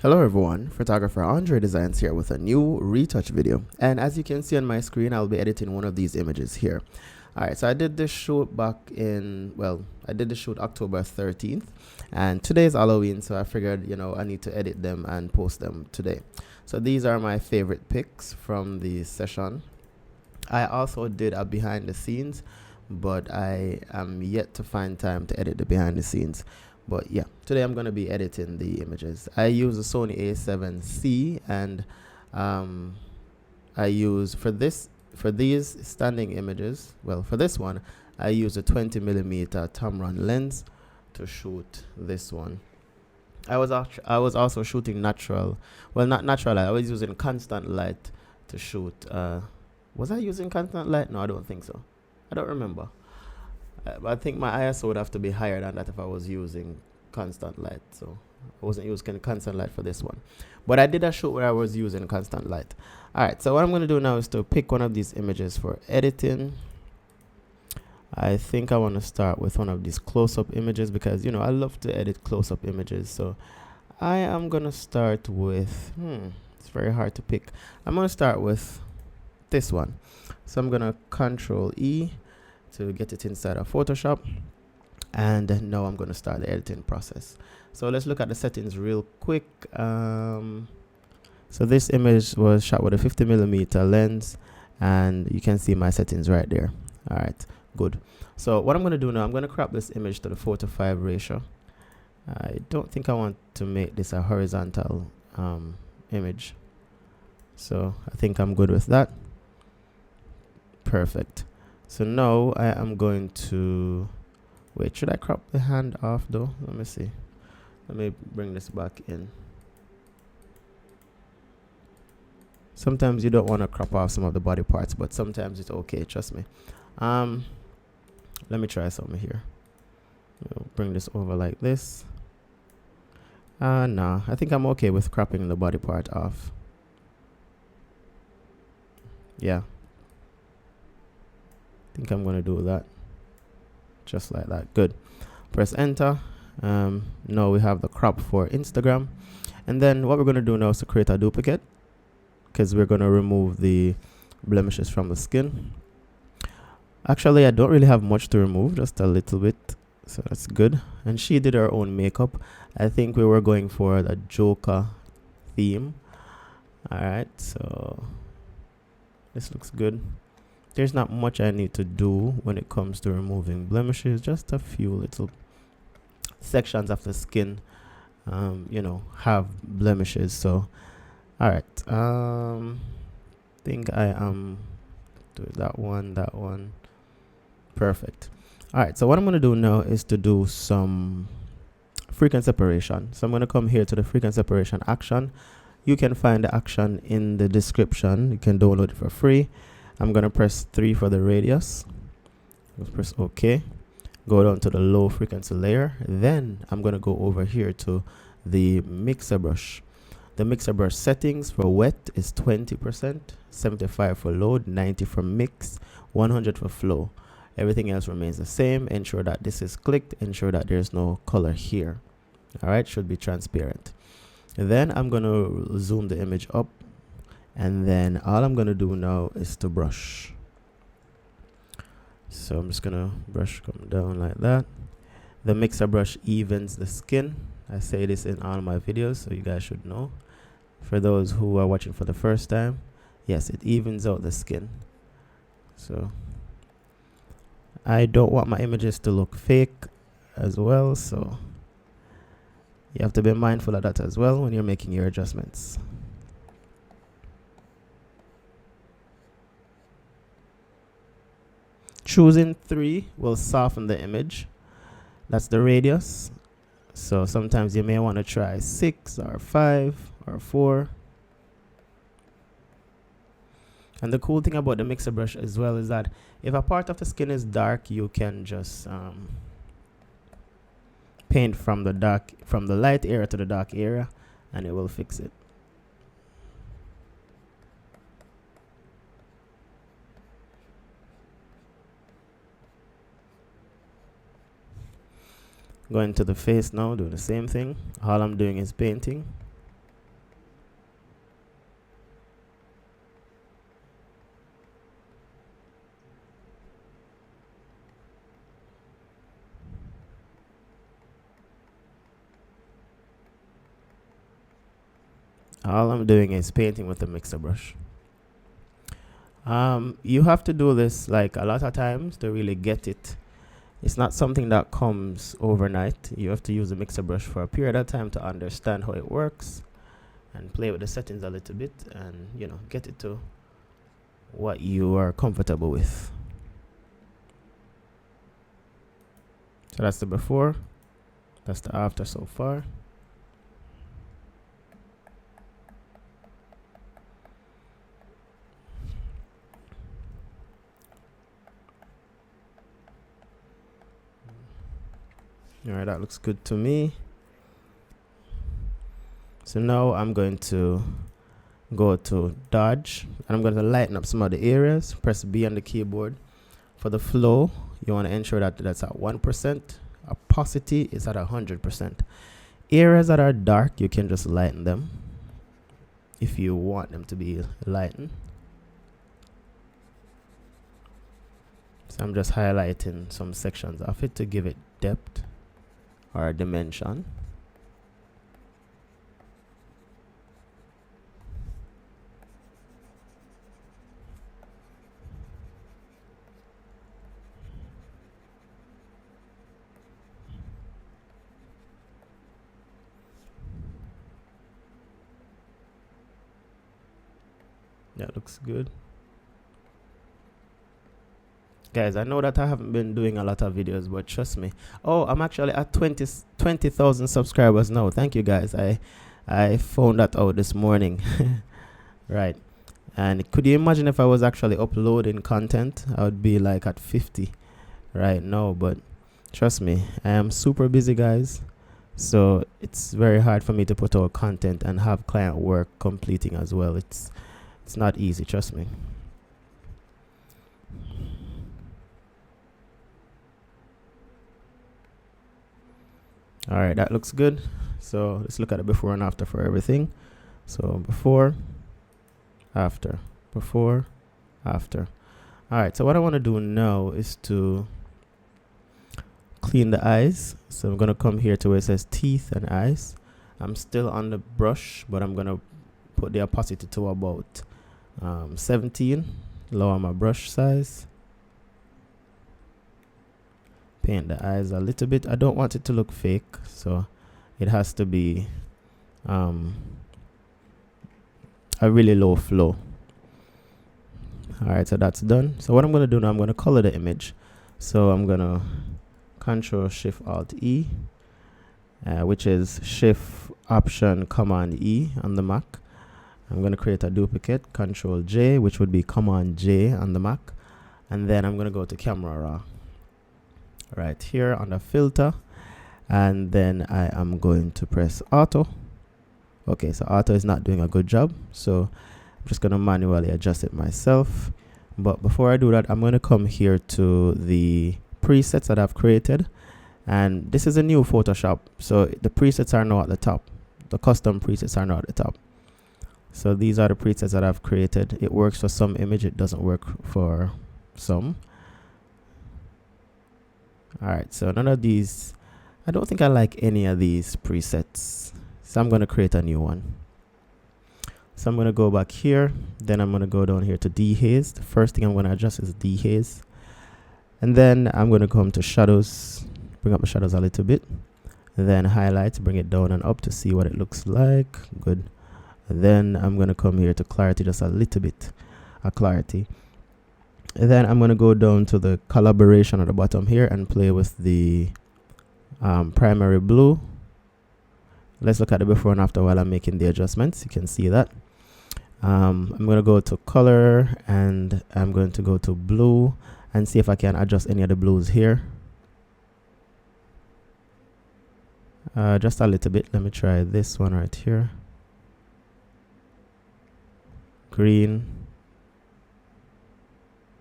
Hello everyone, photographer Andredesignz here with a new retouch video. And as you can see on my screen, I'll be editing one of these images here. Alright, so I did this shoot back in, I did the shoot October 13th. And today is Halloween, so I figured, I need to edit them and post them today. So these are my favorite pics from the session. I also did a behind the scenes, but I am yet to find time to edit the behind the scenes. But yeah, today I'm going to be editing the images. I use a Sony A7C, and I use for these standing images, for this one, I use a 20mm Tamron lens to shoot this one. I was also shooting natural, not natural light. I was using constant light to shoot. Was I using constant light? No, I don't think so. I don't remember. But I think my ISO would have to be higher than that if I was using constant light. So I wasn't using constant light for this one. But I did a shoot where I was using constant light. Alright, so what I'm going to do now is to pick one of these images for editing. I think I want to start with one of these close-up images because, I love to edit close-up images. So I am going to start with, it's very hard to pick. I'm going to start with this one. So I'm going to Control E to get it inside of Photoshop, and now I'm going to start the editing process. So let's look at the settings real quick. So this image was shot with a 50mm lens, and you can see my settings right there. All right, good. So what I'm going to do now, I'm going to crop this image to the 4:5 ratio. I don't think I want to make this a horizontal image, so I think I'm good with that. Perfect. So now I am going to, wait, should I crop the hand off though? Let me see. Let me bring this back in. Sometimes you don't want to crop off some of the body parts, but sometimes it's okay, trust me. Let me try something here. We'll bring this over like this. No, I think I'm okay with cropping the body part off. Yeah. I think I'm going to do that just like that. Good. Press enter. Now we have the crop for Instagram, and then what we're going to do now is to create a duplicate, because we're going to remove the blemishes from the skin. Actually, I don't really have much to remove, just a little bit, so that's good. And she did her own makeup. I think we were going for the Joker theme. Alright, so this looks good. There's not much I need to do when it comes to removing blemishes, just a few little sections of the skin, have blemishes. So, all right, think I am doing that one. Perfect. All right, so what I'm going to do now is to do some frequency separation. So I'm going to come here to the frequency separation action. You can find the action in the description. You can download it for free. I'm going to press 3 for the radius. Let's press OK. Go down to the low frequency layer. Then I'm going to go over here to the mixer brush. The mixer brush settings for wet is 20%, 75 for load, 90 for mix, 100 for flow. Everything else remains the same. Ensure that this is clicked. Ensure that there's no color here. All right, should be transparent. And then I'm going to zoom the image up. And then all I'm going to do now is to brush. So I'm just going to brush come down like that. The mixer brush evens the skin. I say this in all my videos, so you guys should know. For those who are watching for the first time, yes, it evens out the skin. So I don't want my images to look fake as well, so you have to be mindful of that as well when you're making your adjustments. Choosing 3 will soften the image. That's the radius. So sometimes you may want to try 6 or 5 or 4. And the cool thing about the mixer brush as well is that if a part of the skin is dark, you can just paint from the light area to the dark area, and it will fix it. Going to the face now, do the same thing. All I'm doing is painting. all I'm doing is painting with the mixer brush. You have to do this like a lot of times to really get it. It's not something that comes overnight. You have to use the mixer brush for a period of time to understand how it works and play with the settings a little bit and, you know, get it to what you are comfortable with. So that's the before, that's the after so far. All right, that looks good to me. So now I'm going to go to dodge and I'm going to lighten up some of the areas. Press B on the keyboard. For the flow, you want to ensure that that's at 1%. Opacity is at 100%. Areas that are dark, you can just lighten them if you want them to be lightened. So I'm just highlighting some sections of it to give it depth or dimension. That looks good. Guys, I know that I haven't been doing a lot of videos, but trust me. Oh, I'm actually at 20,000 subscribers now. Thank you, guys. I found that out this morning. Right. And could you imagine if I was actually uploading content? I would be like at 50 right now. But trust me, I am super busy, guys. So it's very hard for me to put out content and have client work completing as well. It's not easy, trust me. All right, that looks good. So let's look at it before and after for everything. So before, after, before, after. All right, so what I want to do now is to clean the eyes. So I'm going to come here to where it says teeth and eyes. I'm still on the brush, but I'm going to put the opacity to about 17. Lower my brush size. Paint the eyes a little bit. I don't want it to look fake, so it has to be a really low flow. All right, so that's done. So what I'm going to do now, I'm going to color the image. So I'm going to Control Shift Alt E, which is Shift Option Command E on the Mac. I'm going to create a duplicate, Control J, which would be Command J on the Mac. And then I'm going to go to Camera Raw right here on the filter. And then I am going to press Auto. Okay, so Auto is not doing a good job. So I'm just going to manually adjust it myself. But before I do that, I'm going to come here to the presets that I've created. And this is a new Photoshop. So the presets are now at the top. The custom presets are now at the top. So these are the presets that I've created. It works for some image, it doesn't work for some. All right, so none of these, I don't think I like any of these presets. So I'm going to create a new one. So I'm going to go back here. Then I'm going to go down here to dehaze. The first thing I'm going to adjust is dehaze. And then I'm going to come to shadows, bring up the shadows a little bit. And then highlight, bring it down and up to see what it looks like. Good. And then I'm going to come here to clarity, just a little bit of clarity. And then I'm going to go down to the collaboration at the bottom here and play with the primary blue. Let's look at the before and after while I'm making the adjustments. You can see that. I'm going to go to color and I'm going to go to blue and see if I can adjust any of the blues here. Just a little bit. Let me try this one right here. Green.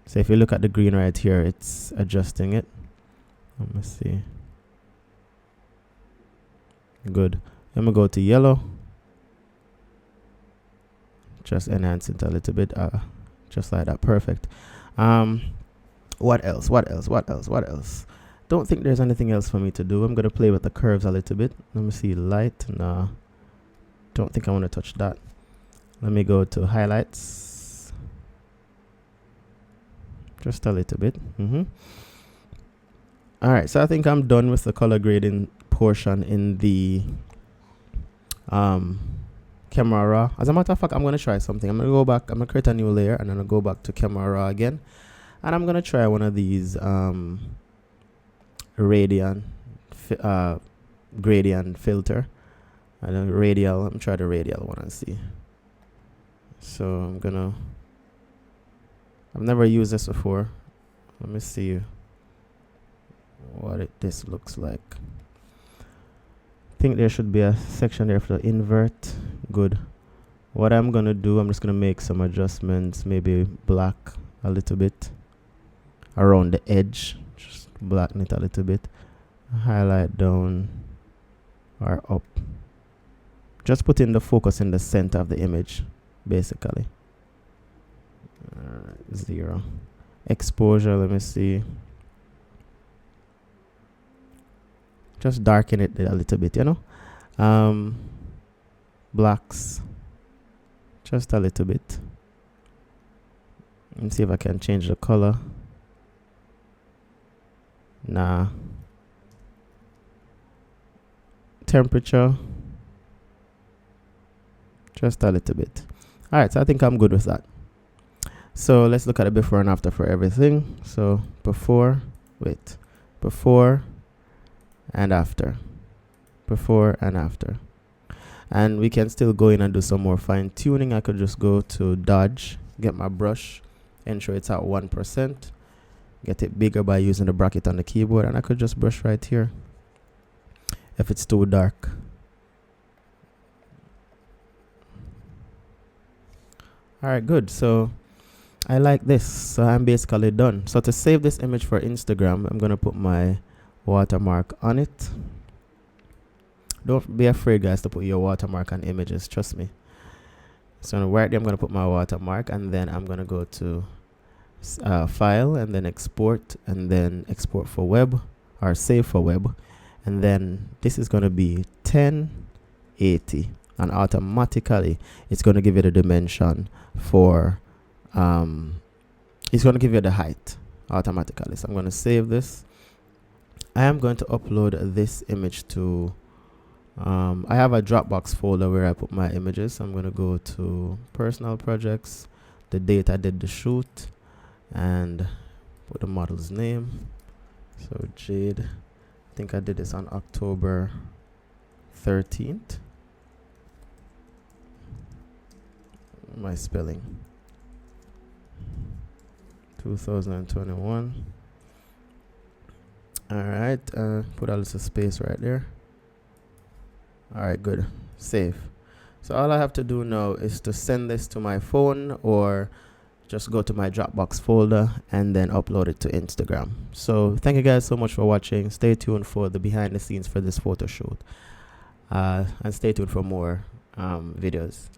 So if you look at the green right here, it's adjusting it. Let me see. Good. Let me go to yellow. Just enhance it a little bit. Just like that. Perfect. What else? What else? What else? What else? Don't think there's anything else for me to do. I'm going to play with the curves a little bit. Let me see. Light. Nah. Don't think I want to touch that. Let me go to highlights. Just a little bit. All right, so I think I'm done with the color grading portion in the camera raw. As a matter of fact, I'm going to try something. I'm going to go back. I'm going to create a new layer, and then I'll go back to camera raw again. And I'm going to try one of these gradient filter. And then radial. I'm try the radial one and see. So I've never used this before. Let me see what this looks like. I think there should be a section there for the invert. Good. What I'm gonna do, I'm just gonna make some adjustments, maybe black a little bit around the edge, just blacken it a little bit, highlight down or up, just putting the focus in the center of the image basically. 0 exposure, let me see, just darken it a little bit, blacks just a little bit, and see if I can change the color. Temperature just a little bit. All right, so I think I'm good with that. So let's look at the before and after for everything. So before and after, before and after. And we can still go in and do some more fine tuning. I could just go to dodge, get my brush, ensure it's at 1%, get it bigger by using the bracket on the keyboard, and I could just brush right here if it's too dark. All right, good. So I like this. So I'm basically done. So to save this image for Instagram, I'm going to put my watermark on it. Don't be afraid, guys, to put your watermark on images. Trust me. So right there, I'm going to put my watermark, and then I'm going to go to file, and then export, and then export for web, or save for web. And then this is going to be 1080, and automatically it's going to give you the dimension for it's going to give you the height automatically. So I'm going to save this. I am going to upload this image to I have a Dropbox folder where I put my images. So I'm going to go to personal projects, the date I did the shoot, and put the model's name. So Jade, I think I did this on October 13th. My spelling 2021. All right, put a little space right there. All right, good. Save. So all I have to do now is to send this to my phone, or just go to my Dropbox folder and then upload it to Instagram. So thank you guys so much for watching. Stay tuned for the behind the scenes for this photo shoot, and stay tuned for more videos.